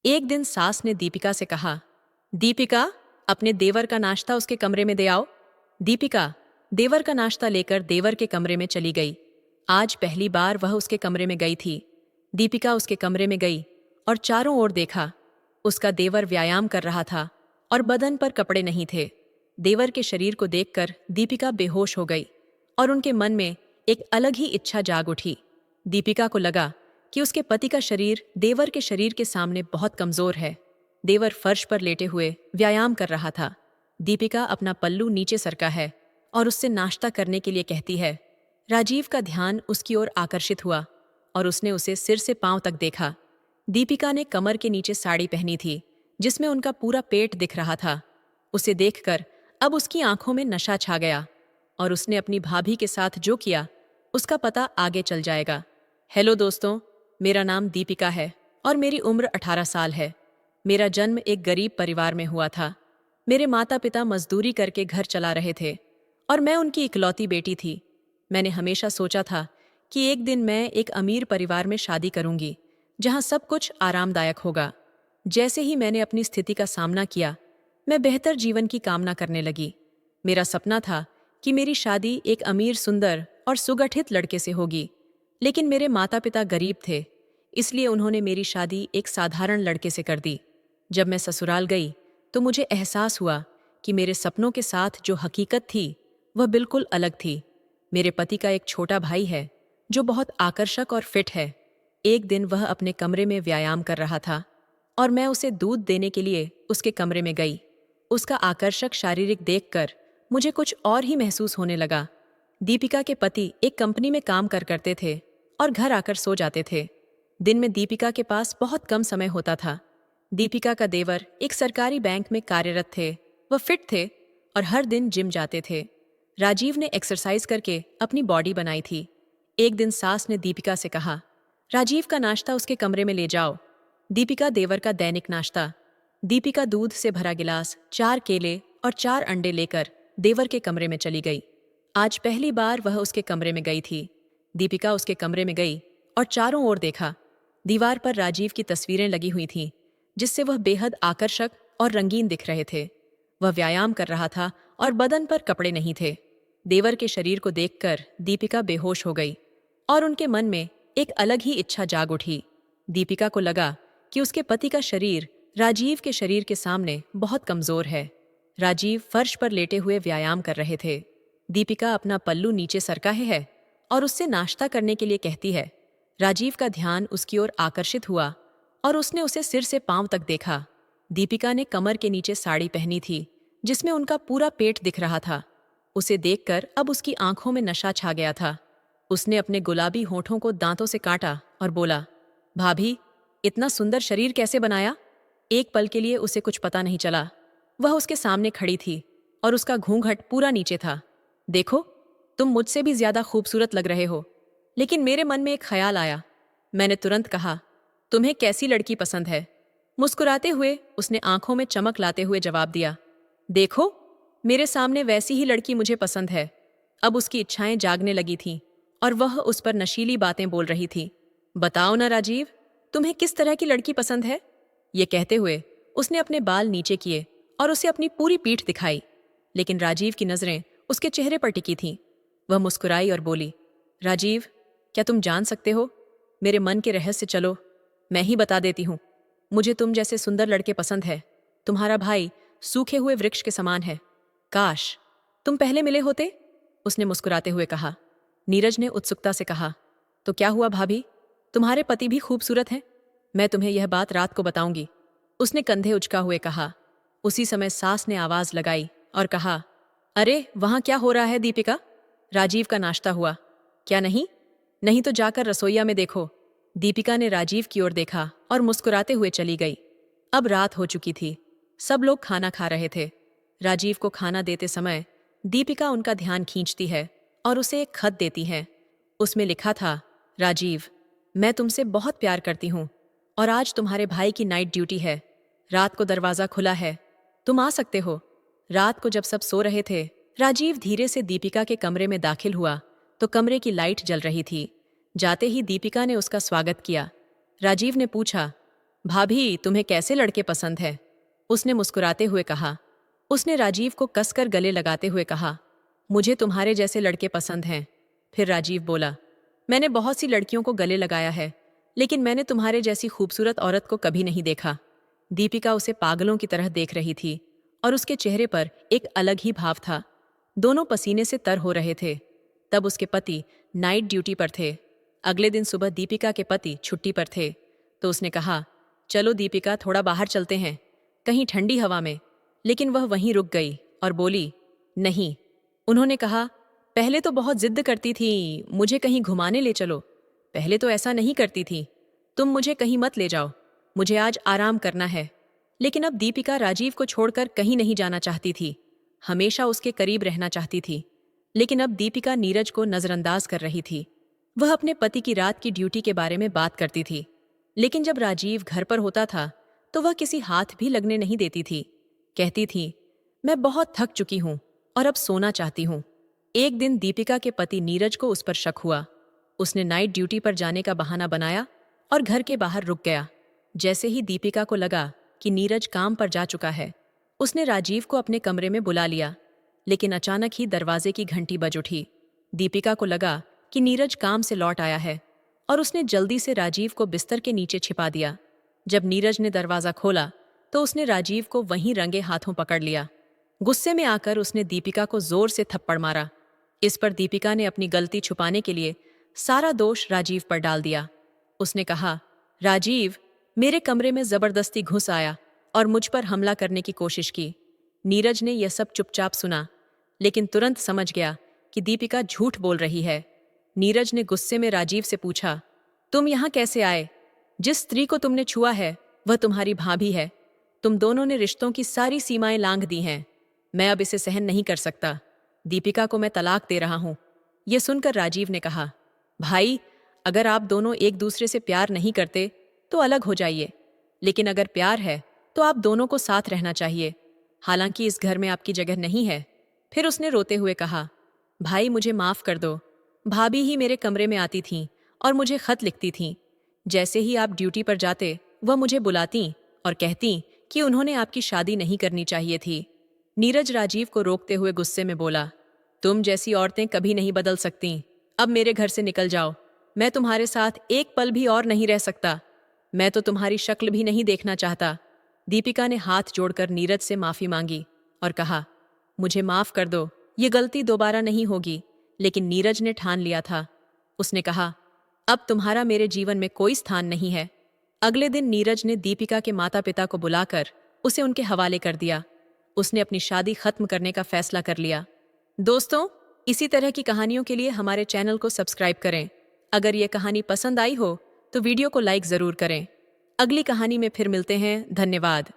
एक दिन सास ने दीपिका से कहा, दीपिका, अपने देवर का नाश्ता उसके कमरे में दे आओ। दीपिका देवर का नाश्ता लेकर देवर के कमरे में चली गई। आज पहली बार वह उसके कमरे में गई थी। दीपिका उसके कमरे में गई और चारों ओर देखा। उसका देवर व्यायाम कर रहा था और बदन पर कपड़े नहीं थे। देवर के शरीर को देखकर दीपिका बेहोश हो गई और उनके मन में एक अलग ही इच्छा जाग उठी। दीपिका को लगा कि उसके पति का शरीर देवर के शरीर के सामने बहुत कमजोर है। देवर फर्श पर लेटे हुए व्यायाम कर रहा था। दीपिका अपना पल्लू नीचे सरका है और उससे नाश्ता करने के लिए कहती है। राजीव का ध्यान उसकी ओर आकर्षित हुआ और उसने उसे सिर से पांव तक देखा। दीपिका ने कमर के नीचे साड़ी पहनी थी जिसमें उनका पूरा पेट दिख रहा था। उसे देखकर अब उसकी आंखों में नशा छा गया और उसने अपनी भाभी के साथ जो किया उसका पता आगे चल जाएगा। हेलो दोस्तों, मेरा नाम दीपिका है और मेरी उम्र 18 साल है। मेरा जन्म एक गरीब परिवार में हुआ था। मेरे माता पिता मजदूरी करके घर चला रहे थे और मैं उनकी इकलौती बेटी थी। मैंने हमेशा सोचा था कि एक दिन मैं एक अमीर परिवार में शादी करूंगी जहां सब कुछ आरामदायक होगा। जैसे ही मैंने अपनी स्थिति का सामना किया, मैं बेहतर जीवन की कामना करने लगी। मेरा सपना था कि मेरी शादी एक अमीर, सुंदर और सुगठित लड़के से होगी, लेकिन मेरे माता पिता गरीब थे, इसलिए उन्होंने मेरी शादी एक साधारण लड़के से कर दी। जब मैं ससुराल गई तो मुझे एहसास हुआ कि मेरे सपनों के साथ जो हकीकत थी वह बिल्कुल अलग थी। मेरे पति का एक छोटा भाई है जो बहुत आकर्षक और फिट है। एक दिन वह अपने कमरे में व्यायाम कर रहा था और मैं उसे दूध देने के लिए उसके कमरे में गई। उसका आकर्षक शारीरिक देखकर मुझे कुछ और ही महसूस होने लगा। दीपिका के पति एक कंपनी में काम करते थे और घर आकर सो जाते थे। दिन में दीपिका के पास बहुत कम समय होता था। दीपिका का देवर एक सरकारी बैंक में कार्यरत थे। वह फिट थे और हर दिन जिम जाते थे। राजीव ने एक्सरसाइज करके अपनी बॉडी बनाई थी। एक दिन सास ने दीपिका से कहा, राजीव का नाश्ता उसके कमरे में ले जाओ। दीपिका देवर का दैनिक नाश्ता। दीपिका दूध से भरा गिलास, 4 केले और 4 अंडे लेकर देवर के कमरे में चली गई। आज पहली बार वह उसके कमरे में गई थी। दीपिका उसके कमरे में गई और चारों ओर देखा। दीवार पर राजीव की तस्वीरें लगी हुई थीं, जिससे वह बेहद आकर्षक और रंगीन दिख रहे थे। वह व्यायाम कर रहा था और बदन पर कपड़े नहीं थे। देवर के शरीर को देखकर दीपिका बेहोश हो गई और उनके मन में एक अलग ही इच्छा जाग उठी। दीपिका को लगा कि उसके पति का शरीर राजीव के शरीर के सामने बहुत कमजोर है। राजीव फर्श पर लेटे हुए व्यायाम कर रहे थे। दीपिका अपना पल्लू नीचे सरकाए है और उससे नाश्ता करने के लिए कहती है। राजीव का ध्यान उसकी ओर आकर्षित हुआ और उसने उसे सिर से पांव तक देखा। दीपिका ने कमर के नीचे साड़ी पहनी थी जिसमें उनका पूरा पेट दिख रहा था। उसे देखकर अब उसकी आंखों में नशा छा गया था। उसने अपने गुलाबी होठों को दांतों से काटा और बोला, भाभी, इतना सुंदर शरीर कैसे बनाया? एक पल के लिए उसे कुछ पता नहीं चला। वह उसके सामने खड़ी थी और उसका घूंघट पूरा नीचे था। देखो, तुम मुझसे भी ज्यादा खूबसूरत लग रहे हो। लेकिन मेरे मन में एक ख्याल आया। मैंने तुरंत कहा, तुम्हें कैसी लड़की पसंद है? मुस्कुराते हुए उसने आंखों में चमक लाते हुए जवाब दिया, देखो, मेरे सामने वैसी ही लड़की मुझे पसंद है। अब उसकी इच्छाएं जागने लगी थीं और वह उस पर नशीली बातें बोल रही थी। बताओ ना राजीव, तुम्हें किस तरह की लड़की पसंद है? ये कहते हुए उसने अपने बाल नीचे किए और उसे अपनी पूरी पीठ दिखाई। लेकिन राजीव की नजरें उसके चेहरे पर टिकी थीं। वह मुस्कुराई और बोली, राजीव, क्या तुम जान सकते हो मेरे मन के रहस्य? चलो, मैं ही बता देती हूँ। मुझे तुम जैसे सुंदर लड़के पसंद है। तुम्हारा भाई सूखे हुए वृक्ष के समान है। काश तुम पहले मिले होते, उसने मुस्कुराते हुए कहा। नीरज ने उत्सुकता से कहा, तो क्या हुआ भाभी? तुम्हारे पति भी खूबसूरत हैं। मैं तुम्हें यह बात रात को बताऊंगी, उसने कंधे उचका हुए कहा। उसी समय सास ने आवाज लगाई और कहा, अरे वहां क्या हो रहा है दीपिका? राजीव का नाश्ता हुआ क्या? नहीं नहीं तो जाकर रसोइया में देखो। दीपिका ने राजीव की ओर देखा और मुस्कुराते हुए चली गई। अब रात हो चुकी थी। सब लोग खाना खा रहे थे। राजीव को खाना देते समय दीपिका उनका ध्यान खींचती है और उसे एक खत देती है। उसमें लिखा था, राजीव, मैं तुमसे बहुत प्यार करती हूँ और आज तुम्हारे भाई की नाइट ड्यूटी है। रात को दरवाजा खुला है, तुम आ सकते हो। रात को जब सब सो रहे थे, राजीव धीरे से दीपिका के कमरे में दाखिल हुआ तो कमरे की लाइट जल रही थी। जाते ही दीपिका ने उसका स्वागत किया। राजीव ने पूछा, भाभी, तुम्हें कैसे लड़के पसंद है? उसने मुस्कुराते हुए कहा। उसने राजीव को कसकर गले लगाते हुए कहा, मुझे तुम्हारे जैसे लड़के पसंद हैं। फिर राजीव बोला, मैंने बहुत सी लड़कियों को गले लगाया है, लेकिन मैंने तुम्हारे जैसी खूबसूरत औरत को कभी नहीं देखा। दीपिका उसे पागलों की तरह देख रही थी और उसके चेहरे पर एक अलग ही भाव था। दोनों पसीने से तर हो रहे थे। तब उसके पति नाइट ड्यूटी पर थे। अगले दिन सुबह दीपिका के पति छुट्टी पर थे, तो उसने कहा, चलो दीपिका, थोड़ा बाहर चलते हैं, कहीं ठंडी हवा में। लेकिन वह वहीं रुक गई और बोली, नहीं। उन्होंने कहा, पहले तो बहुत जिद्द करती थी, मुझे कहीं घुमाने ले चलो। पहले तो ऐसा नहीं करती थी, तुम मुझे कहीं मत ले जाओ, मुझे आज आराम करना है। लेकिन अब दीपिका राजीव को छोड़कर कहीं नहीं जाना चाहती थी, हमेशा उसके करीब रहना चाहती थी। लेकिन अब दीपिका नीरज को नजरअंदाज कर रही थी। वह अपने पति की रात की ड्यूटी के बारे में बात करती थी, लेकिन जब राजीव घर पर होता था तो वह किसी हाथ भी लगने नहीं देती थी। कहती थी, मैं बहुत थक चुकी हूं और अब सोना चाहती हूं। एक दिन दीपिका के पति नीरज को उस पर शक हुआ। उसने नाइट ड्यूटी पर जाने का बहाना बनाया और घर के बाहर रुक गया। जैसे ही दीपिका को लगा कि नीरज काम पर जा चुका है, उसने राजीव को अपने कमरे में बुला लिया। लेकिन अचानक ही दरवाजे की घंटी बज उठी। दीपिका को लगा कि नीरज काम से लौट आया है और उसने जल्दी से राजीव को बिस्तर के नीचे छिपा दिया। जब नीरज ने दरवाजा खोला तो उसने राजीव को वहीं रंगे हाथों पकड़ लिया। गुस्से में आकर उसने दीपिका को जोर से थप्पड़ मारा। इस पर दीपिका ने अपनी गलती छुपाने के लिए सारा दोष राजीव पर डाल दिया। उसने कहा, राजीव मेरे कमरे में जबरदस्ती घुस आया और मुझ पर हमला करने की कोशिश की। नीरज ने यह सब चुपचाप सुना, लेकिन तुरंत समझ गया कि दीपिका झूठ बोल रही है। नीरज ने गुस्से में राजीव से पूछा, तुम यहाँ कैसे आए? जिस स्त्री को तुमने छुआ है वह तुम्हारी भाभी है। तुम दोनों ने रिश्तों की सारी सीमाएं लांघ दी हैं। मैं अब इसे सहन नहीं कर सकता। दीपिका को मैं तलाक दे रहा हूं। यह सुनकर राजीव ने कहा, भाई, अगर आप दोनों एक दूसरे से प्यार नहीं करते तो अलग हो जाइए, लेकिन अगर प्यार है तो आप दोनों को साथ रहना चाहिए। हालांकि इस घर में आपकी जगह नहीं है। फिर उसने रोते हुए कहा, भाई मुझे माफ कर दो। भाभी ही मेरे कमरे में आती थीं और मुझे खत लिखती थीं। जैसे ही आप ड्यूटी पर जाते वह मुझे बुलाती और कहती कि उन्होंने आपकी शादी नहीं करनी चाहिए थी। नीरज राजीव को रोकते हुए गुस्से में बोला, तुम जैसी औरतें कभी नहीं बदल सकती। अब मेरे घर से निकल जाओ। मैं तुम्हारे साथ एक पल भी और नहीं रह सकता। मैं तो तुम्हारी शक्ल भी नहीं देखना चाहता। दीपिका ने हाथ जोड़कर नीरज से माफी मांगी और कहा, मुझे माफ कर दो, ये गलती दोबारा नहीं होगी। लेकिन नीरज ने ठान लिया था। उसने कहा, अब तुम्हारा मेरे जीवन में कोई स्थान नहीं है। अगले दिन नीरज ने दीपिका के माता पिता को बुलाकर उसे उनके हवाले कर दिया। उसने अपनी शादी खत्म करने का फैसला कर लिया। दोस्तों, इसी तरह की कहानियों के लिए हमारे चैनल को सब्सक्राइब करें। अगर ये कहानी पसंद आई हो तो वीडियो को लाइक जरूर करें। अगली कहानी में फिर मिलते हैं। धन्यवाद।